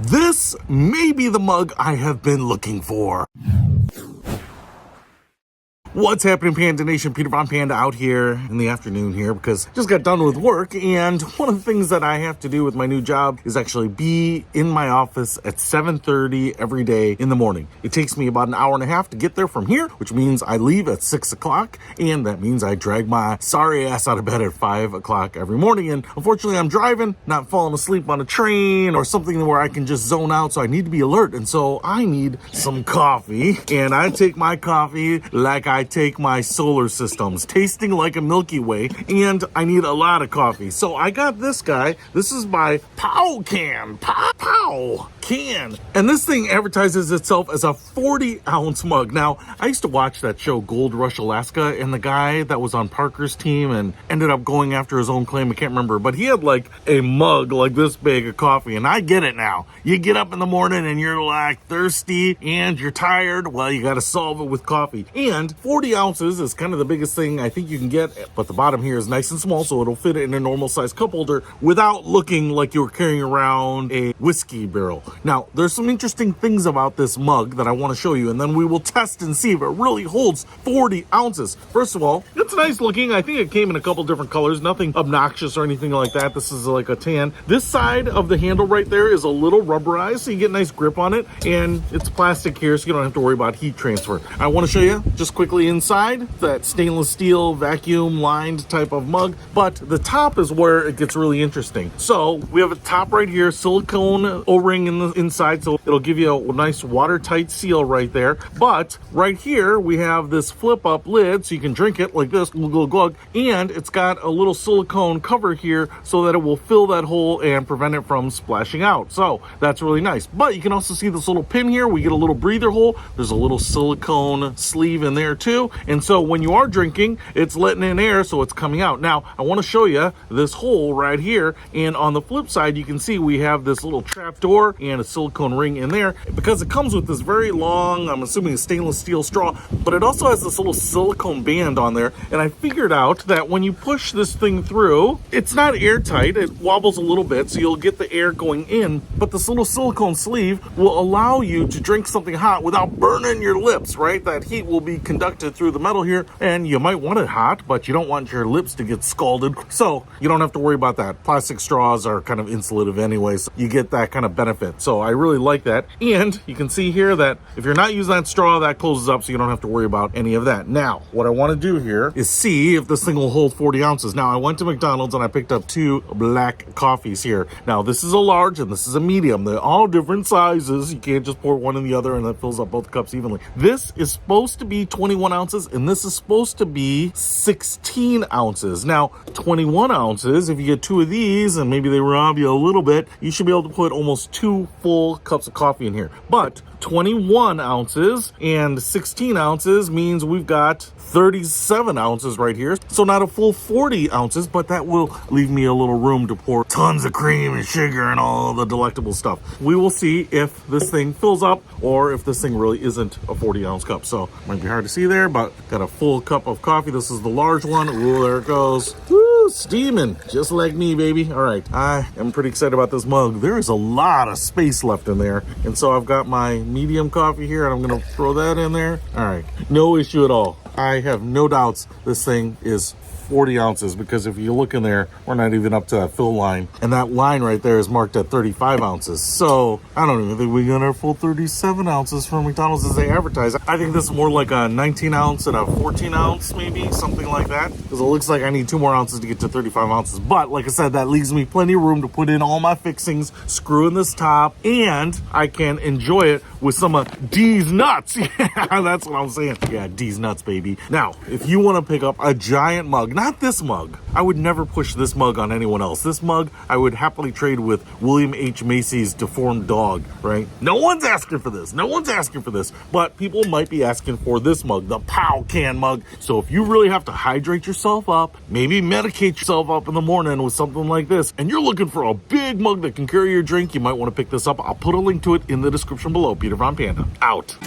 This may be the mug I have been looking for. What's happening, Panda Nation? Peter Von Panda out here in the afternoon here because I just got done with work, and one of the things that I have to do with my new job is actually be in my office at 7:30 every day in the morning. It takes me about an hour and a half to get there from here, which means I leave at 6 o'clock, and that means I drag my sorry ass out of bed at 5 o'clock every morning. And unfortunately, I'm driving, not falling asleep on a train or something where I can just zone out, so I need to be alert. And so I need some coffee, and I take my coffee like I take my solar systems, tasting like a Milky Way, and I need a lot of coffee. So I got this guy. This is by POWCAN. POWCAN. And this thing advertises itself as a 40-ounce mug. Now, I used to watch that show Gold Rush Alaska, and the guy that was on Parker's team and ended up going after his own claim, I can't remember, but he had like a mug like this big of coffee, and I get it now. You get up in the morning and you're like thirsty and you're tired. Well, you got to solve it with coffee. And 40 ounces is kind of the biggest thing I think you can get, but the bottom here is nice and small, so it'll fit in a normal size cup holder without looking like you're carrying around a whiskey barrel. Now, there's some interesting things about this mug that I want to show you, and then we will test and see if it really holds 40 ounces. First of all, it's nice looking. I think it came in a couple different colors, nothing obnoxious or anything like that. This is like a tan. This side of the handle right there is a little rubberized, so you get a nice grip on it, and it's plastic here, so you don't have to worry about heat transfer. I want to show you just quickly inside that stainless steel vacuum lined type of mug, but the top is where it gets really interesting. So we have a top right here, silicone O-ring in the inside, so it'll give you a nice watertight seal right there. But right here we have this flip up lid, so you can drink it like this, glug glug glug, and it's got a little silicone cover here so that it will fill that hole and prevent it from splashing out. So that's really nice. But you can also see this little pin here. We get a little breather hole. There's a little silicone sleeve in there too. And so when you are drinking, it's letting in air, so it's coming out. Now, I want to show you this hole right here. And on the flip side, you can see we have this little trap door and a silicone ring in there because it comes with this very long, I'm assuming a stainless steel straw, but it also has this little silicone band on there. And I figured out that when you push this thing through, it's not airtight. It wobbles a little bit, so you'll get the air going in, but this little silicone sleeve will allow you to drink something hot without burning your lips, right? That heat will be conducted through the metal here, and you might want it hot, but you don't want your lips to get scalded, so you don't have to worry about that. Plastic straws are kind of insulative anyway, so you get that kind of benefit. So I really like that. And you can see here that if you're not using that straw, that closes up, so you don't have to worry about any of that. Now, what I want to do here is see if this thing will hold 40 ounces. Now, I went to McDonald's and I picked up 2 black coffees here. Now, this is a large and this is a medium. They're all different sizes. You can't just pour one in the other and that fills up both cups evenly. This is supposed to be 21 ounces and this is supposed to be 16 ounces. Now, 21 ounces, if you get 2 of these and maybe they rob you a little bit, you should be able to put almost 2 full cups of coffee in here. But 21 ounces and 16 ounces means we've got 37 ounces right here. So not a full 40 ounces, but that will leave me a little room to pour tons of cream and sugar and all the delectable stuff. We will see if this thing fills up or if this thing really isn't a 40-ounce cup. So it might be hard to see there, but got a full cup of coffee. This is the large one. Ooh, there it goes. Woo, steaming, just like me, baby. All right, I am pretty excited about this mug. There is a lot of space left in there. And so I've got my medium coffee here and I'm gonna throw that in there. All right, no issue at all. I have no doubts this thing is 40 ounces because if you look in there, we're not even up to that fill line. And that line right there is marked at 35 ounces. So I don't even think we got our full 37 ounces from McDonald's as they advertise. I think this is more like a 19 ounce and a 14 ounce, maybe something like that. Because it looks like I need 2 more ounces to get to 35 ounces. But like I said, that leaves me plenty of room to put in all my fixings, screw in this top, and I can enjoy it with some of D's nuts. Yeah, that's what I'm saying. Yeah, D's nuts, baby. Now, if you want to pick up a giant mug, not this mug. I would never push this mug on anyone else. This mug, I would happily trade with William H. Macy's deformed dog, right? No one's asking for this. No one's asking for this. But people might be asking for this mug, the POWCAN mug. So if you really have to hydrate yourself up, maybe medicate yourself up in the morning with something like this, and you're looking for a big mug that can carry your drink, you might want to pick this up. I'll put a link to it in the description below. Peter Von Panda, out.